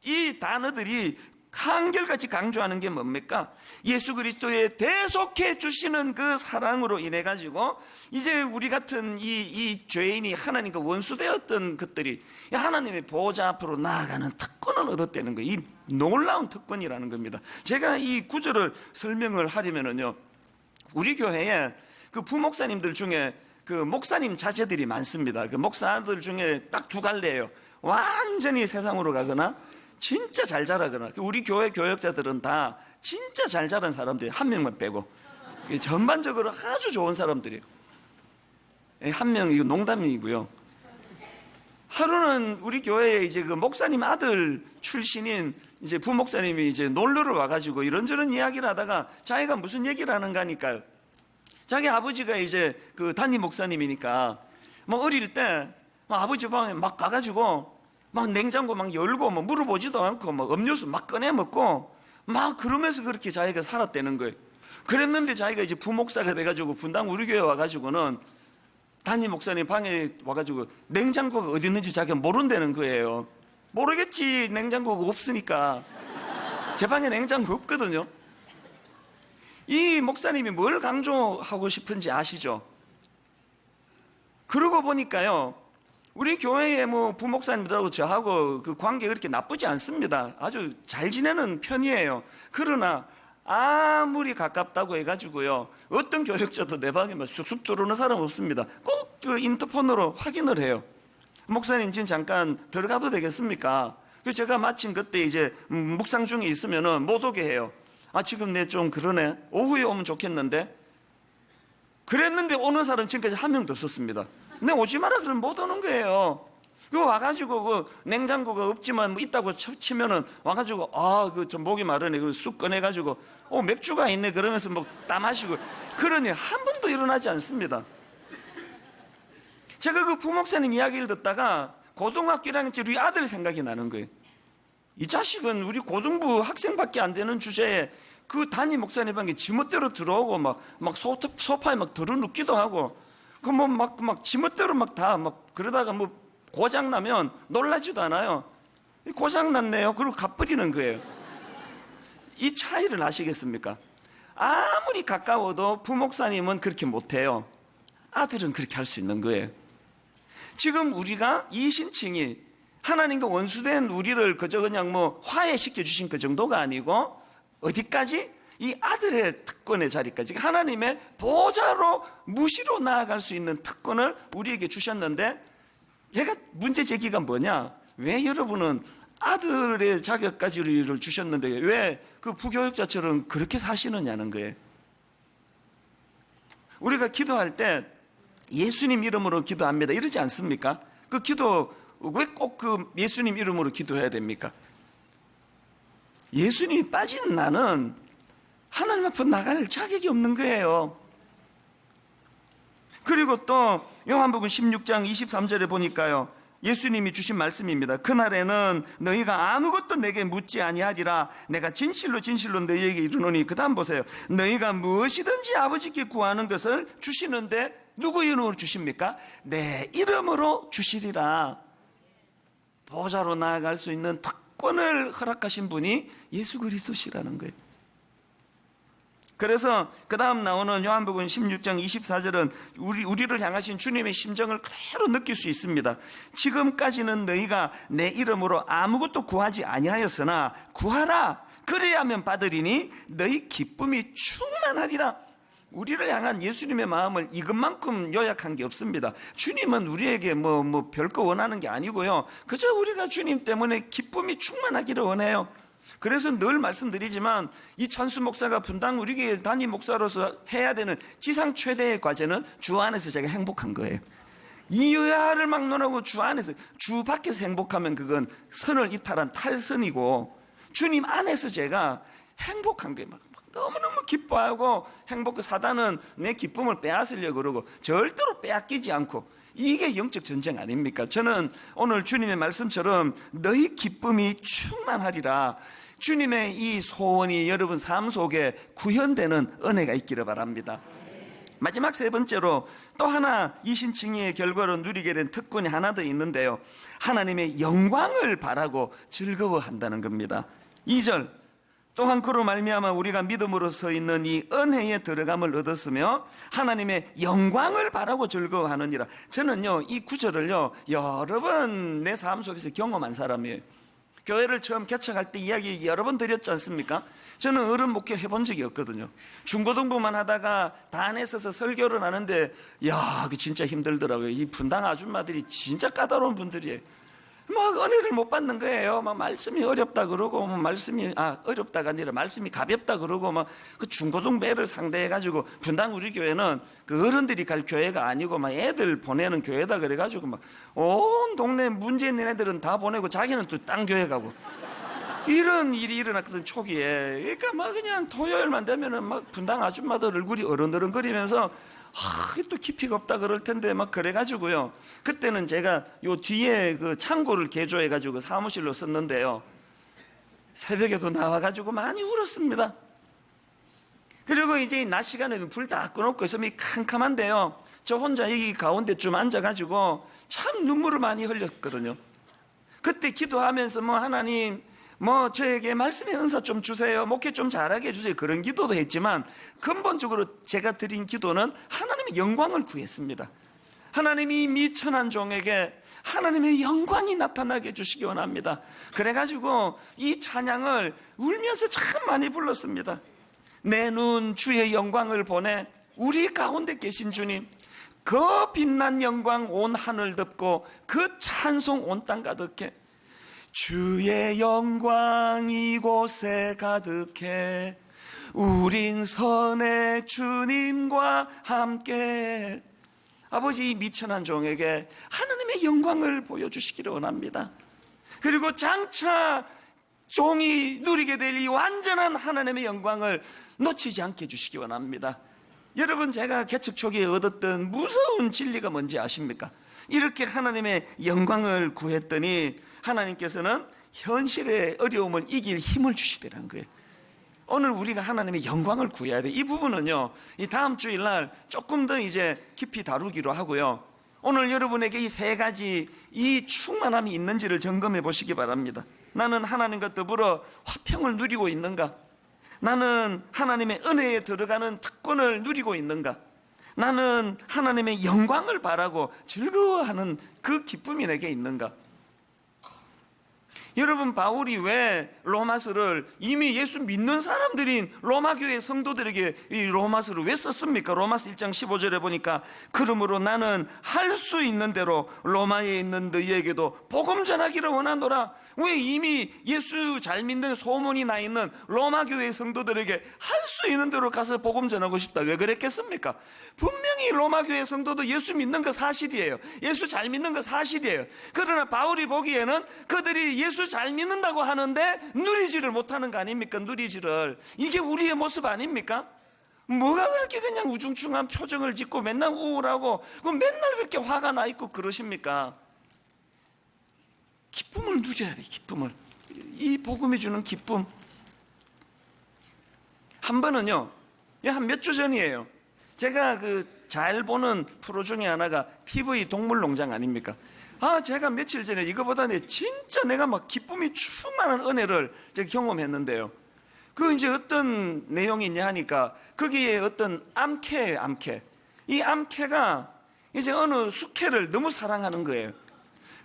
Speaker 1: 이 단어들이 한결같이 강조하는 게 뭡니까? 예수 그리스도의 대속해 주시는 그 사랑으로 인해 가지고 이제 우리 같은 이 죄인이 하나님과 원수되었던 것들이 하나님의 보좌 앞으로 나아가는 특권을 얻었다는 거예요. 이 놀라운 특권이라는 겁니다. 제가 이 구절을 설명을 하려면은요, 우리 교회에 그 부목사님들 중에 그 목사님 자제들이 많습니다. 그 목사들 중에 딱 두 갈래예요. 완전히 세상으로 가거나 진짜 잘 자라거나. 우리 교회 교역자들은 다 진짜 잘 자란 사람들이 한 명만 빼고 전반적으로 아주 좋은 사람들이에요. 한 명, 이거 농담이고요. 하루는 우리 교회에 이제 그 목사님 아들 출신인 이제 부목사님이 이제 놀러를 와가지고 이런저런 이야기를 하다가 자기가 무슨 얘기를 하는가 하니까요, 자기 아버지가 이제 그 담임 목사님이니까 뭐 어릴 때 막 아버지 방에 막 가가지고 막 냉장고 막 열고 뭐 물어보지도 않고 막 음료수 막 꺼내 먹고 막 그러면서 그렇게 자기가 살았다는 거예요. 그랬는데 자기가 이제 부목사가 돼가지고 분당 우리 교회 와가지고는 담임 목사님 방에 와가지고 냉장고가 어디 있는지 자기가 모른다는 거예요. 모르겠지, 냉장고가 없으니까. 제 방에 냉장고 없거든요. 이 목사님이 뭘 강조하고 싶은지 아시죠? 그러고 보니까요, 우리 교회의 뭐 부목사님들하고 저하고 그 관계가 그렇게 나쁘지 않습니다. 아주 잘 지내는 편이에요. 그러나 아무리 가깝다고 해가지고요, 어떤 교역자도 내 방에 쑥쑥 들어오는 사람 없습니다. 꼭 그 인터폰으로 확인을 해요. 목사님 지금 잠깐 들어가도 되겠습니까? 그래서 제가 마침 그때 이제 묵상 중에 있으면은 못 오게 해요. 아, 지금 내 좀 그러네, 오후에 오면 좋겠는데. 그랬는데 오는 사람 지금까지 한 명도 없었습니다. 내 오지 마라 그러면 못 오는 거예요. 그거 와가지고 그 냉장고가 없지만 뭐 있다고 치면은 와가지고 그 좀 목이 마르네. 그걸 쑥 꺼내가지고 맥주가 있네 그러면서 뭐 따 마시고 그러니 한 번도 일어나지 않습니다. 제가 그 부목사님 이야기를 듣다가 고등학교 1학년 때 우리 아들 생각이 나는 거예요. 이 자식은 우리 고등부 학생밖에 안 되는 주제에 그 담임 목사님 방에 지멋대로 들어오고 막 소파에 막 들어눕기도 하고 그 뭐 막 지멋대로 막 그러다가 뭐 고장 나면 놀라지도 않아요. 고장 났네요. 그리고 갚으리는 거예요. 이 차이를 아시겠습니까? 아무리 가까워도 부목사님은 그렇게 못해요. 아들은 그렇게 할 수 있는 거예요. 지금 우리가 이 신칭이 하나님과 원수된 우리를 그저 그냥 뭐 화해시켜 주신 그 정도가 아니고 어디까지? 이 아들의 특권의 자리까지 하나님의 보좌로 무시로 나아갈 수 있는 특권을 우리에게 주셨는데 제가 문제 제기가 뭐냐? 왜 여러분은 아들의 자격까지를 주셨는데 왜 그 부교육자처럼 그렇게 사시느냐는 거예요. 우리가 기도할 때 예수님 이름으로 기도합니다 이러지 않습니까? 그 기도 왜 꼭 그 예수님 이름으로 기도해야 됩니까? 예수님이 빠진 나는 하나님 앞에 나갈 자격이 없는 거예요. 그리고 또 요한복음 16장 23절에 보니까요, 예수님이 주신 말씀입니다. 그날에는 너희가 아무것도 내게 묻지 아니하리라. 내가 진실로 진실로 너희에게 이르노니. 그 다음 보세요. 너희가 무엇이든지 아버지께 구하는 것을 주시는데 누구 이름으로 주십니까? 내 이름으로 주시리라. 보좌로 나아갈 수 있는 특권을 허락하신 분이 예수 그리스도시라는 거예요. 그래서 그 다음 나오는 요한복음 16장 24절은 우리를 향하신 주님의 심정을 그대로 느낄 수 있습니다. 지금까지는 너희가 내 이름으로 아무것도 구하지 아니하였으나 구하라. 그래야면 받으리니 너희 기쁨이 충만하리라. 우리를 향한 예수님의 마음을 이것만큼 요약한 게 없습니다. 주님은 우리에게 뭐 별거 원하는 게 아니고요. 그저 우리가 주님 때문에 기쁨이 충만하기를 원해요. 그래서 늘 말씀드리지만 이 찬수 목사가 분당 우리 교회 담임 목사로서 해야 되는 지상 최대의 과제는 주 안에서 제가 행복한 거예요. 이유야를 막론하고 주 안에서, 주 밖에서 행복하면 그건 선을 이탈한 탈선이고 주님 안에서 제가 행복한 거예요. 막 너무너무 기뻐하고 행복해. 사단은 내 기쁨을 빼앗으려고 그러고 절대로 빼앗기지 않고, 이게 영적 전쟁 아닙니까? 저는 오늘 주님의 말씀처럼 너희 기쁨이 충만하리라. 주님의 이 소원이 여러분 삶 속에 구현되는 은혜가 있기를 바랍니다. 마지막 세 번째로 또 하나 이 신칭의 결과로 누리게 된 특권이 하나 더 있는데요, 하나님의 영광을 바라고 즐거워한다는 겁니다. 2절, 또한 그로 말미암아 우리가 믿음으로 서 있는 이 은혜에 들어감을 얻었으며 하나님의 영광을 바라고 즐거워하느니라. 저는요 이 구절을요 여러 번 내 삶 속에서 경험한 사람이에요. 교회를 처음 개척할 때 이야기 여러 번 드렸지 않습니까? 저는 어른 목회 해본 적이 없거든요. 중고등부만 하다가 단에 서서 설교를 하는데 그 진짜 힘들더라고요. 이 분당 아줌마들이 진짜 까다로운 분들이에요. 막 은혜를 못 받는 거예요. 막 말씀이 어렵다 그러고, 말씀이 어렵다가 아니라 말씀이 가볍다 그러고, 막 그 중고등배를 상대해 가지고, 분당 우리 교회는 그 어른들이 갈 교회가 아니고 막 애들 보내는 교회다 그래 가지고 막 온 동네 문제 있는 애들은 다 보내고 자기는 또 딴 교회 가고, 이런 일이 일어났거든 초기에. 그러니까 막 그냥 토요일만 되면은 막 분당 아줌마들 얼굴이 어른어른거리면서 또 깊이가 없다 그럴 텐데 막 그래가지고요. 그때는 제가 요 뒤에 그 창고를 개조해가지고 사무실로 썼는데요. 새벽에도 나와가지고 많이 울었습니다. 그리고 이제 낮 시간에는 불 다 꺼놓고 있으면 캄캄한데요. 저 혼자 여기 가운데쯤 앉아가지고 참 눈물을 많이 흘렸거든요. 그때 기도하면서 하나님, 저에게 말씀의 은사 좀 주세요. 목회 좀 잘하게 해주세요. 그런 기도도 했지만 근본적으로 제가 드린 기도는 하나님의 영광을 구했습니다. 하나님이 미천한 종에게 하나님의 영광이 나타나게 해주시기 원합니다. 그래가지고 이 찬양을 울면서 참 많이 불렀습니다. 내 눈 주의 영광을 보내 우리 가운데 계신 주님, 그 빛난 영광 온 하늘 덮고 그 찬송 온 땅 가득해. 주의 영광 이곳에 가득해 우린 선의 주님과 함께. 아버지 이 미천한 종에게 하나님의 영광을 보여주시기를 원합니다. 그리고 장차 종이 누리게 될 이 완전한 하나님의 영광을 놓치지 않게 해주시기 원합니다. 여러분, 제가 개척 초기에 얻었던 무서운 진리가 뭔지 아십니까? 이렇게 하나님의 영광을 구했더니 하나님께서는 현실의 어려움을 이길 힘을 주시더라는 거예요. 오늘 우리가 하나님의 영광을 구해야 돼. 이 부분은요, 이 다음 주일날 조금 더 이제 깊이 다루기로 하고요. 오늘 여러분에게 이 세 가지 이 충만함이 있는지를 점검해 보시기 바랍니다. 나는 하나님과 더불어 화평을 누리고 있는가? 나는 하나님의 은혜에 들어가는 특권을 누리고 있는가? 나는 하나님의 영광을 바라고 즐거워하는 그 기쁨이 내게 있는가? 여러분, 바울이 왜 로마서를 이미 예수 믿는 사람들인 로마교회 성도들에게 이 로마서를 왜 썼습니까? 로마서 1장 15절에 보니까 그러므로 나는 할 수 있는 대로 로마에 있는 너희에게도 복음 전하기를 원하노라. 왜 이미 예수 잘 믿는 소문이 나 있는 로마교회 성도들에게 할 수 있는 대로 가서 복음 전하고 싶다. 왜 그랬겠습니까? 분명히 로마교회 성도도 예수 믿는 거 사실이에요. 예수 잘 믿는 거 사실이에요. 그러나 바울이 보기에는 그들이 예수 잘 믿는다고 하는데 누리지를 못하는 거 아닙니까? 누리지를. 이게 우리의 모습 아닙니까? 뭐가 그렇게 그냥 우중충한 표정을 짓고 맨날 우울하고 맨날 그렇게 화가 나 있고 그러십니까? 기쁨을 누려야 돼. 기쁨을. 이 복음이 주는 기쁨. 한 번은요, 한 몇 주 전이에요. 제가 잘 보는 프로 중에 하나가 TV 동물농장 아닙니까? 제가 며칠 전에 이거보다 진짜 내가 막 기쁨이 충만한 은혜를 제가 경험했는데요. 이제 어떤 내용이 있냐 하니까 거기에 어떤 암캐예요, 암캐. 이 암캐가 이제 어느 숙회를 너무 사랑하는 거예요.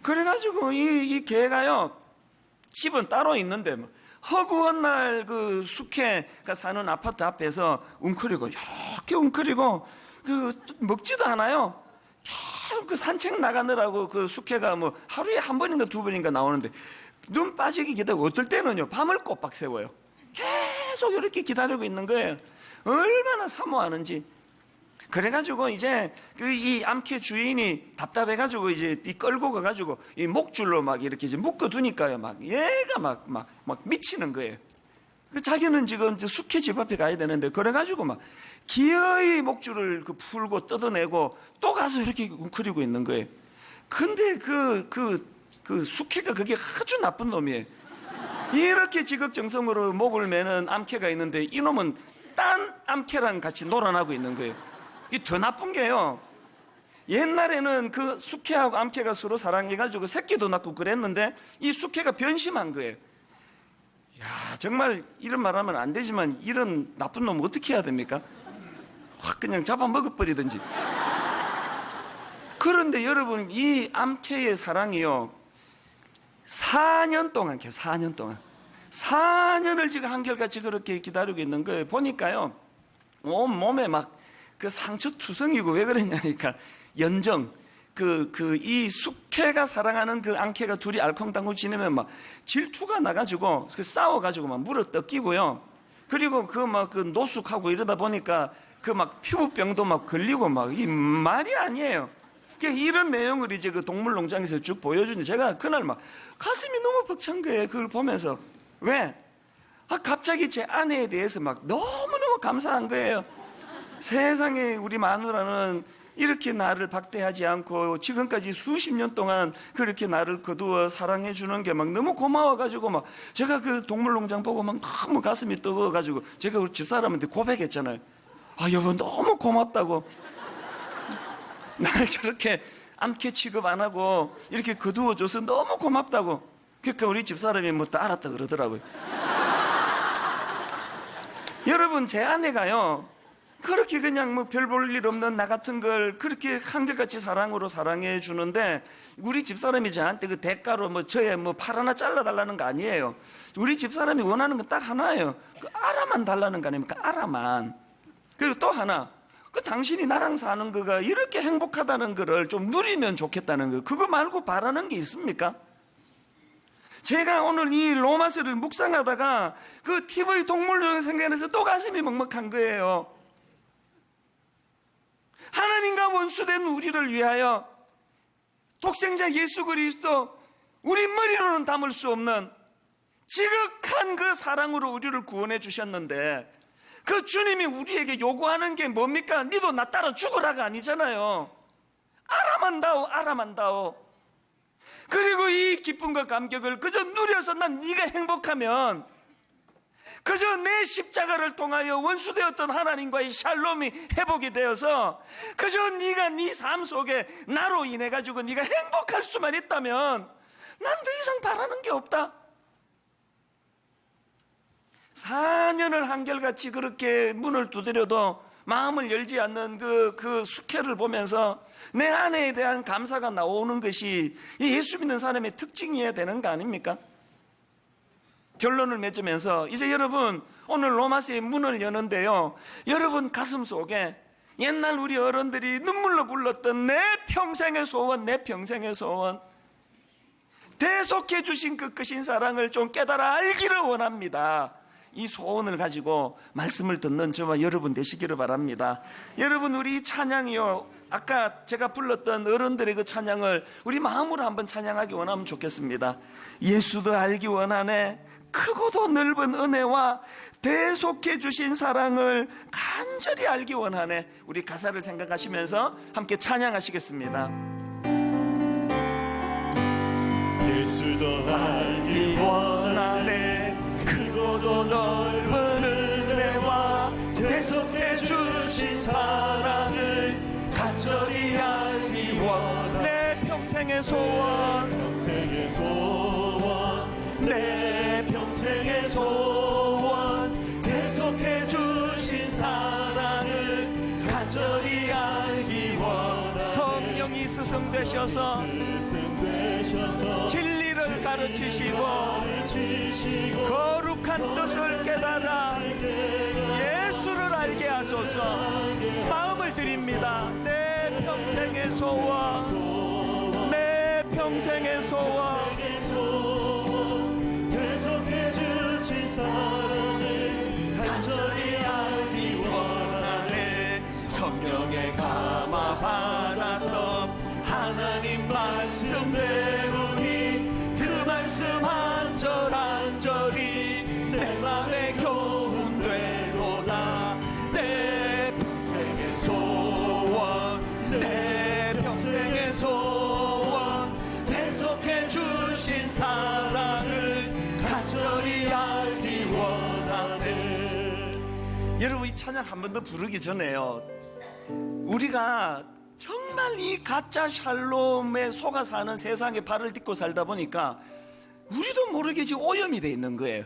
Speaker 1: 그래가지고 이 개가요, 집은 따로 있는데 허구한 날 숙회가 사는 아파트 앞에서 웅크리고 이렇게 웅크리고 먹지도 않아요. 계속 산책 나가느라고 숙회가 하루에 한 번인가 두 번인가 나오는데 눈 빠지기 기다리고 어떨 때는요 밤을 꼬박 새워요. 계속 이렇게 기다리고 있는 거예요. 얼마나 사모하는지. 그래가지고 이제 이 암캐 주인이 답답해가지고 이제 끌고 가가지고 이 목줄로 막 이렇게 이제 묶어두니까요. 막 얘가 막 미치는 거예요. 자기는 지금 숙회 집 앞에 가야 되는데 그래가지고 막 기어이 목줄을 풀고 뜯어내고 또 가서 이렇게 웅크리고 있는 거예요. 근데 숙회가 그게 아주 나쁜 놈이에요. 이렇게 지극정성으로 목을 매는 암캐가 있는데 이놈은 딴 암캐랑 같이 놀아나고 있는 거예요. 이게 더 나쁜 게요, 옛날에는 숙회하고 암캐가 서로 사랑해가지고 새끼도 낳고 그랬는데 이 숙회가 변심한 거예요. 야, 정말 이런 말 하면 안 되지만 이런 나쁜 놈 어떻게 해야 됩니까? 확 그냥 잡아먹어버리든지. 그런데 여러분, 이 암캐의 사랑이요 4년 동안 4년을 지금 한결같이 그렇게 기다리고 있는 거예요. 보니까요 온 몸에 막 상처 투성이고. 왜 그러냐니까 연정 이 숙회가 사랑하는 암캐가 둘이 알콩달콩 지내면 막 질투가 나가지고 싸워가지고 막 물어 뜯기고요. 그리고 노숙하고 이러다 보니까 피부병도 막 걸리고 이 말이 아니에요. 이런 내용을 이제 동물농장에서 쭉 보여주는데 제가 그날 막 가슴이 너무 벅찬 거예요. 그걸 보면서. 왜? 갑자기 제 아내에 대해서 막 너무너무 감사한 거예요. 세상에 우리 마누라는 이렇게 나를 박대하지 않고 지금까지 수십 년 동안 그렇게 나를 거두어 사랑해 주는 게 막 너무 고마워가지고 제가 동물농장 보고 너무 가슴이 뜨거워가지고 제가 우리 집사람한테 고백했잖아요. 여보 너무 고맙다고. 날 저렇게 암캐 취급 안 하고 이렇게 거두어줘서 너무 고맙다고. 그러니까 우리 집사람이 또 알았다 그러더라고요. 여러분, 제 아내가요 그렇게 그냥 별 볼 일 없는 나 같은 걸 그렇게 한결같이 사랑으로 사랑해 주는데 우리 집사람이 저한테 대가로 저의 팔 하나 잘라달라는 거 아니에요. 우리 집사람이 원하는 건 딱 하나예요. 알아만 달라는 거 아닙니까? 알아만. 그리고 또 하나, 당신이 나랑 사는 거가 이렇게 행복하다는 거를 좀 누리면 좋겠다는 거. 그거 말고 바라는 게 있습니까? 제가 오늘 이 로마서를 묵상하다가 TV 동물농장 생각해서 또 가슴이 먹먹한 거예요. 하나님 하나님과 원수된 우리를 위하여 독생자 예수 그리스도, 우리 머리로는 담을 수 없는 지극한 그 사랑으로 우리를 구원해 주셨는데, 그 주님이 우리에게 요구하는 게 뭡니까? 니도 나 따라 죽으라가 아니잖아요. 알아만다오, 알아만다오. 그리고 이 기쁨과 감격을 그저 누려서 난 네가 행복하면, 그저 내 십자가를 통하여 원수되었던 하나님과의 샬롬이 회복이 되어서 그저 네가 네 삶 속에 나로 인해 가지고 네가 행복할 수만 있다면 난 더 이상 바라는 게 없다. 4년을 한결같이 그렇게 문을 두드려도 마음을 열지 않는 그 숙회를 보면서 내 아내에 대한 감사가 나오는 것이 예수 믿는 사람의 특징이어야 되는 거 아닙니까? 결론을 맺으면서 이제 여러분, 오늘 로마서의 문을 여는데요, 여러분 가슴 속에 옛날 우리 어른들이 눈물로 불렀던 내 평생의 소원, 내 평생의 소원, 대속해 주신 그 크신 사랑을 좀 깨달아 알기를 원합니다. 이 소원을 가지고 말씀을 듣는 저와 여러분 되시기를 바랍니다. 여러분, 우리 찬양이요, 아까 제가 불렀던 어른들의 그 찬양을 우리 마음으로 한번 찬양하기 원하면 좋겠습니다. 예수도 알기 원하네, 크고도 넓은 은혜와 대속해 주신 사랑을 간절히 알기 원하네. 우리 가사를 생각하시면서 함께 찬양하시겠습니다.
Speaker 2: 예수도 알기 원하네, 크고도 넓은 은혜와 대속해 주신 사랑을 간절히 알기 원하네.
Speaker 1: 내 평생의 소원,
Speaker 2: 평생의 소원, 내 평생의 소원, 대속해 주신 사랑을 간절히 알기 원하네.
Speaker 1: 성령이 스승되셔서 진리를 가르치시고 거룩한 뜻을 깨달아 예수를 알게 하소서. 마음을 드립니다. 내 평생의 소원, 내 평생의 소원,
Speaker 2: 대속해 주신 사랑을 간절히 알기 원하네. 성령의 감화 받아서 하나님 말씀 배우니 그 말씀 한 절 한 절이 내 맘에 교훈되도다. 내 평생의 소원, 내 평생의 소원, 대속해 주신 사랑을 간절히 알기 원하네.
Speaker 1: 여러분, 이 찬양 한 번 더 부르기 전에요, 우리가 정말 이 가짜 샬롬에 속아 사는 세상에 발을 딛고 살다 보니까 우리도 모르게 지금 오염이 돼 있는 거예요.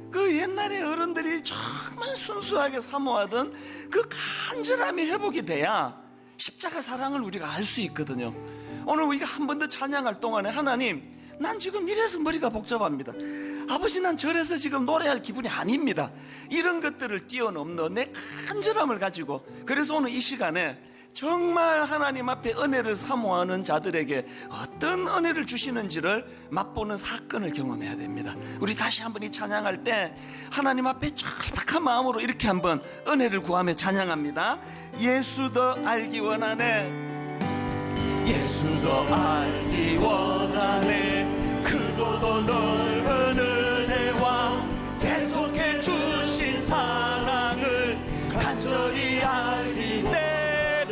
Speaker 1: 그 옛날에 어른들이 정말 순수하게 사모하던 그 간절함이 회복이 돼야 십자가 사랑을 우리가 알 수 있거든요. 오늘 우리가 한 번 더 찬양할 동안에, 하나님, 난 지금 이래서 머리가 복잡합니다. 아버지, 난 저래서 지금 노래할 기분이 아닙니다. 이런 것들을 뛰어넘는 내 간절함을 가지고, 그래서 오늘 이 시간에 정말 하나님 앞에 은혜를 사모하는 자들에게 어떤 은혜를 주시는지를 맛보는 사건을 경험해야 됩니다. 우리 다시 한번 이 찬양할 때 하나님 앞에 절박한 마음으로 이렇게 한번 은혜를 구하며 찬양합니다. 예수도 알기 원하네, 예수도 알기 원하네, 크고도 넓은 은혜와 대속해 주신 사랑을 간절히 알기 원하네.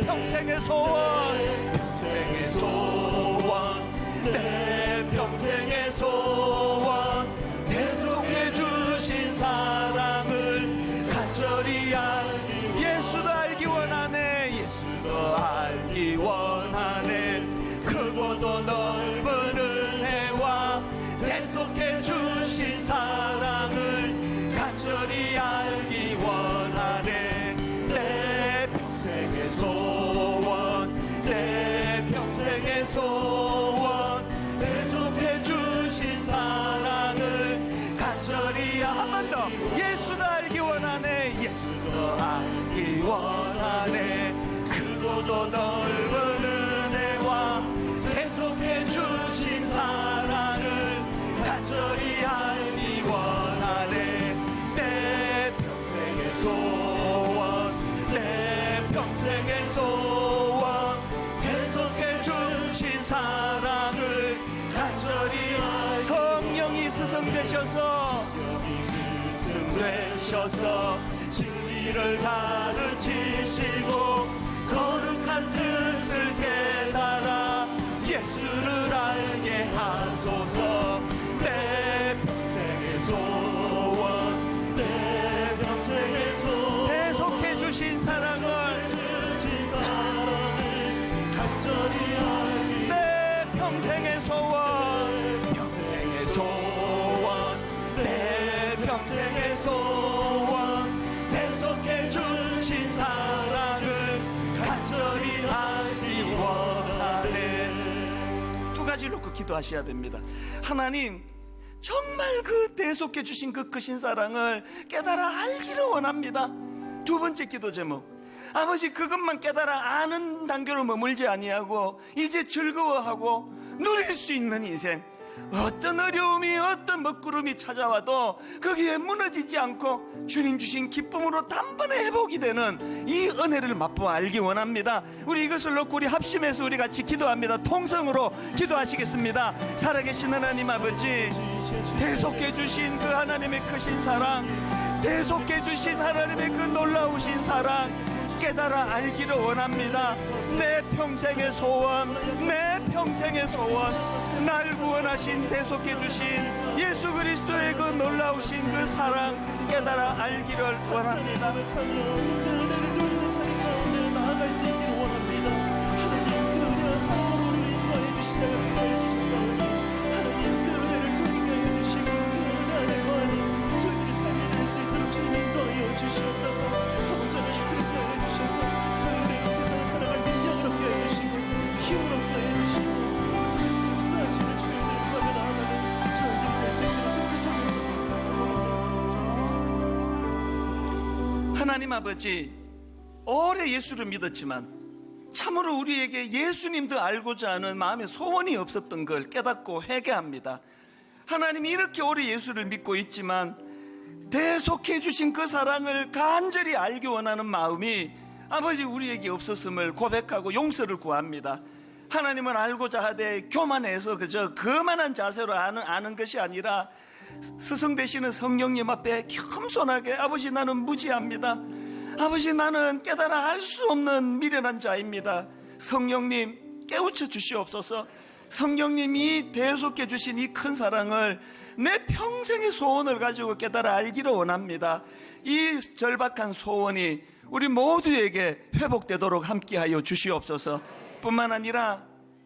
Speaker 1: 평생의 소원, 평생의 소원, 내 평생의 소원, 대속해 주신 사랑을 간절히 알기, 예수도 알기 원하네, 예수도 알기 원하네, 크고도 넓은 은혜와 대속해 주신 사랑을 간절히 알기 원하네. 내 평생의 소원, 내 평생의 소원, 대속해 주신 사랑을 간절히 한 번 더. 예수도 알기 원하네, 예수도 알기 원하네, 크고도 넓은 은혜와 대속해 주신 사랑을 간절히 알기 원하네. 내 평생의 소원, 내 평생의 소원, 되셔서
Speaker 2: 스승되셔서 진리를 가르치시고 거룩한 뜻을 깨달아 예수를 알게 하소서. 내 평생의 소원, 내 평생의 소원,
Speaker 1: 대속해 주신 사랑을
Speaker 2: 간절히 알기.
Speaker 1: 내 평생의 소원,
Speaker 2: 평생의 소원, 내 평생의 소원, 대속해 주신 사랑을 간절히 알기 원하네.
Speaker 1: 두 가지를 놓고 기도하셔야 됩니다. 하나님, 정말 그 대속해 주신 그 크신 사랑을 깨달아 알기를 원합니다. 두 번째 기도 제목, 아버지, 그것만 깨달아 아는 단계로 머물지 아니하고 이제 즐거워하고 누릴 수 있는 인생, 어떤 어려움이 어떤 먹구름이 찾아와도 거기에 무너지지 않고 주님 주신 기쁨으로 단번에 회복이 되는 이 은혜를 맛보아 알기 원합니다. 우리 이것을 놓고 우리 합심해서 우리 같이 기도합니다. 통성으로 기도하시겠습니다. 살아계신 하나님 아버지, 대속해 주신 그 하나님의 크신 사랑, 대속해 주신 하나님의 그 놀라우신 사랑 깨달아 알기를 원합니다. 내 평생의 소원, 내 평생의 소원, 날 구원하신 대속해 주신 예수 그리스도의 그 놀라우신 그 사랑 깨달아 알기를 원합니다.
Speaker 2: 그대를 자리 가운데 나아갈 수 있기를 원합니다. 하나님, 그대와 사랑으로 인도해 주시다가 인도해 주셔서 하나님, 그대를 누리게 해주시고 그 안에 거하니 저희들의 삶이 될 수 있도록 주님 인도하여 주시옵소서. 아버지 하나님, 그렇게 해주셔서 그대로 세상을 살아갈 능력을 얻게 해주시고 힘을 얻게 해주시고 역사하시는 주님들을 구하며 나아가는 저희들의 인생들을 그 속에서
Speaker 1: 하나님 아버지, 오래 예수를 믿었지만 참으로 우리에게 예수님도 알고자 하는 마음의 소원이 없었던 걸 깨닫고 회개합니다. 하나님이 이렇게 오래 예수를 믿고 있지만 대속해 주신 그 사랑을 간절히 알기 원하는 마음이 아버지 우리에게 없었음을 고백하고 용서를 구합니다. 하나님은 알고자 하되 교만해서 그저 거만한 자세로 아는 것이 아니라 스승 되시는 성령님 앞에 겸손하게, 아버지, 나는 무지합니다. 아버지, 나는 깨달아 알 수 없는 미련한 자입니다. 성령님 깨우쳐 주시옵소서. 성령님이 대속해 주신 이 큰 사랑을 내 평생의 소원을 가지고 깨달아 알기를 원합니다. 이 절박한 소원이 우리 모두에게 회복되도록 함께하여 주시옵소서. 뿐만 아니라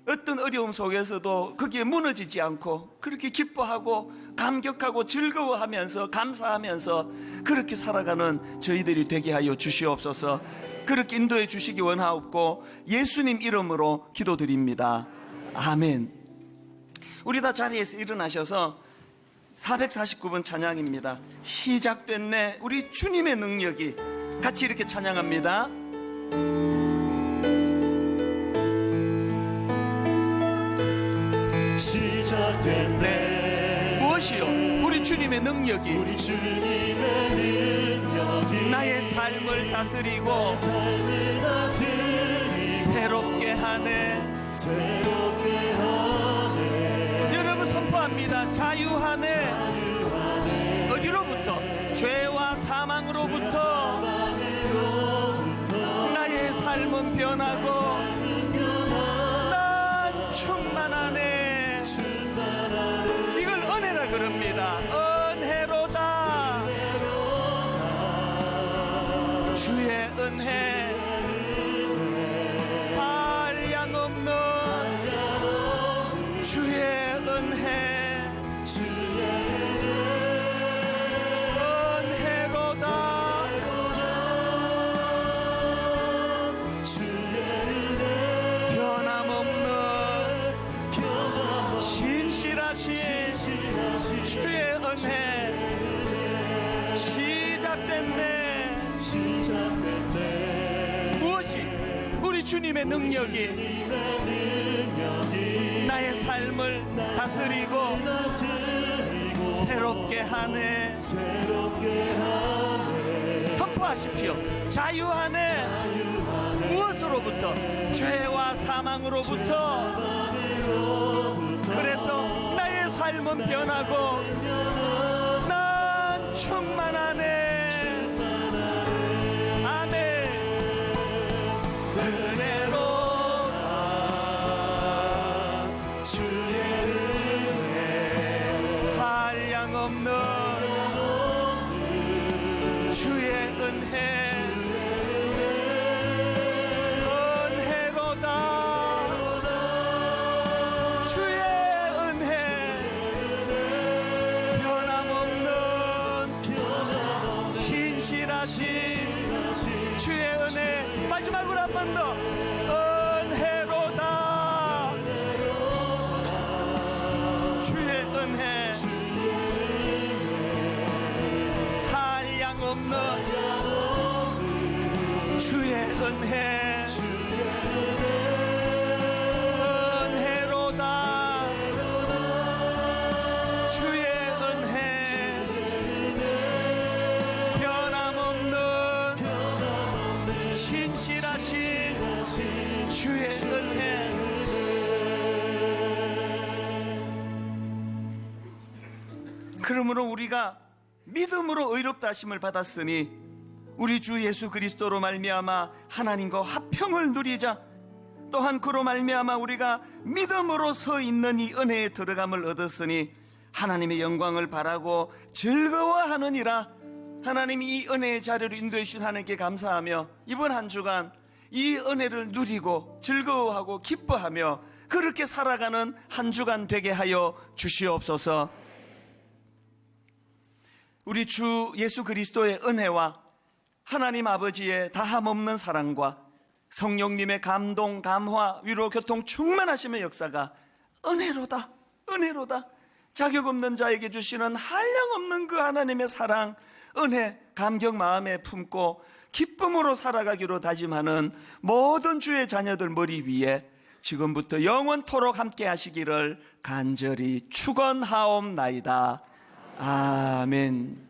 Speaker 1: 어떤 어려움 속에서도 거기에 무너지지 않고 그렇게 기뻐하고 감격하고 즐거워하면서 감사하면서 그렇게 살아가는 저희들이 되게 하여 주시옵소서. 그렇게 인도해 주시기 원하옵고 예수님 이름으로 기도드립니다. 아멘. 우리 다 자리에서 일어나셔서 449번 찬양입니다. 시작됐네, 우리 주님의 능력이. 같이 이렇게 찬양합니다.
Speaker 2: 시작됐네.
Speaker 1: 무엇이요? 우리 주님의 능력이,
Speaker 2: 우리 주님의 능력이
Speaker 1: 나의 삶을 다스리고
Speaker 2: 삶을 다스리고
Speaker 1: 새롭게 하네.
Speaker 2: 새롭게 하네.
Speaker 1: 여러분 선포합니다. 자유하네. 어디로부터? 죄와 사망으로부터. 나의 삶은 변하고 난 충만하네. 이걸 은혜라 그럽니다. 은혜로다. 주의 은혜, 한량없는 주의 은혜, 은혜로다. 변함없는 신실하신 주의 은혜. 시작됐네. 무엇이? 우리 주님의 능력이 나의 삶을 다스리고 새롭게 하네. 선포하십시오. 자유하네. 무엇으로부터? 죄와 사망으로부터. 그래서 나의 삶 삶은 변하고 난 충만하네. 아멘. 은혜로다
Speaker 2: 주의 은혜
Speaker 1: 한량없는 주의 은혜 은혜로다 주의 은혜 변함없는 신실하신 주의 은혜 마지막으로 한 번 더 은혜로다 주의 은혜 한량없는 주의 은혜 은혜로다 주의 은혜 변함없는 신실하신 주의 은혜 그러므로 우리가 믿음으로 의롭다 하심을 받았으니 우리 주 예수 그리스도로 말미암아 하나님과 화평을 누리자. 또한 그로 말미암아 우리가 믿음으로 서 있는 이 은혜에 들어감을 얻었으니 하나님의 영광을 바라고 즐거워하느니라. 하나님이 이 은혜의 자리로 인도해 주신 하나님께 감사하며 이번 한 주간 이 은혜를 누리고 즐거워하고 기뻐하며 그렇게 살아가는 한 주간 되게 하여 주시옵소서. 우리 주 예수 그리스도의 은혜와 하나님 아버지의 다함없는 사랑과 성령님의 감동, 감화, 위로, 교통, 충만하심의 역사가 은혜로다, 은혜로다. 자격 없는 자에게 주시는 한량없는 그 하나님의 사랑, 은혜, 감격 마음에 품고 기쁨으로 살아가기로 다짐하는 모든 주의 자녀들 머리 위에 지금부터 영원토록 함께 하시기를 간절히 축원하옵나이다. 아멘.